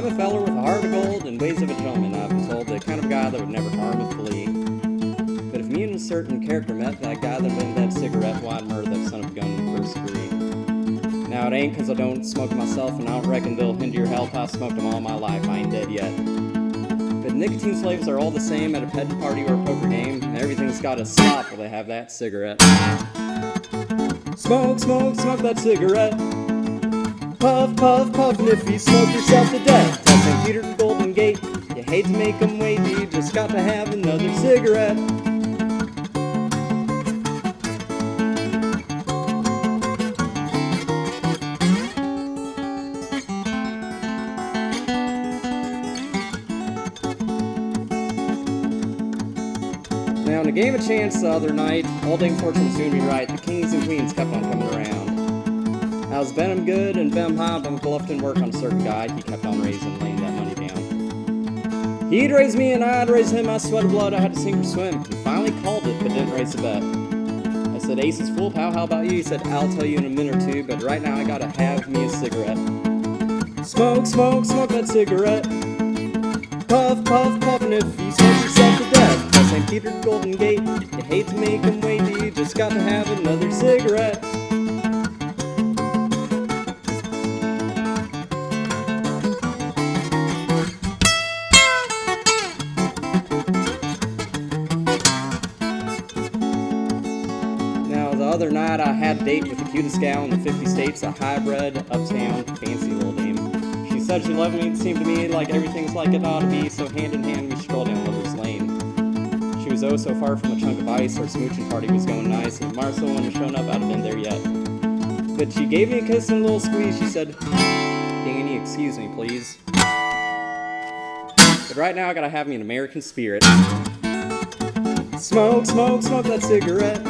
I'm a feller with a heart of gold and ways of a gentleman. I've been told the kind of guy that would never harm a flea. But if me and a certain character met, that guy that invented that cigarette, well, I'd murder that son of a gun in the first degree. Now, it ain't 'cause I don't smoke myself, and I don't reckon they'll hinder your health. I smoked them all my life, I ain't dead yet. But nicotine slaves are all the same at a pet party or a poker game, and everything's gotta stop while they have that cigarette. Smoke, smoke, smoke that cigarette. Puff, puff, puff, and if you smoke yourself to death. Tell St. Peter to Golden Gate, you hate to make them wait, but you just got to have another cigarette. Now, in a game of chance the other night, all dang fortune was doing me right. The kings and queens kept on coming around. I was bet him good and bet him high, but Uncle Left didn't work on a certain guy. He kept on raising, laying that money down. He'd raise me and I'd raise him. I sweated blood, I had to sink or swim. He finally called it, but didn't raise the bet. I said, Ace is full, pal, how about you? He said, I'll tell you in a minute or two, but right now I gotta have me a cigarette. Smoke, smoke, smoke that cigarette. Puff, puff, puff, and if you smoke yourself to death. Tell St. Peter to Golden Gate, you hate to make him wait, but you just got to have another cigarette. The other night I had a date with the cutest gal in the 50 states, a hybrid, uptown, fancy little dame. She said she loved me, it seemed to me like everything's like it ought to be, so hand in hand we strolled down Lover's Lane. She was oh so far from a chunk of ice, our smooching party was going nice, and if Marcel wouldn't have shown up, I'd have been there yet. But she gave me a kiss and a little squeeze, she said, Danny, excuse me please. But right now I gotta have me an American Spirit. Smoke, smoke, smoke that cigarette.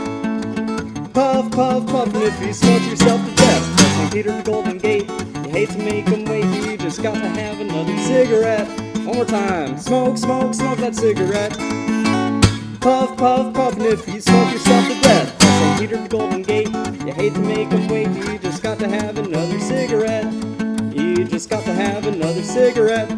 Puff, puff, puff, and if you smoke yourself to death. Tell St. Peter to Golden Gate, you hate to make them wait, but you just got to have another cigarette. One more time. Smoke, smoke, smoke that cigarette. Puff, puff, puff, and if you smoke yourself to death. Tell St. Peter to Golden Gate, you hate to make them wait, but you just got to have another cigarette. You just got to have another cigarette.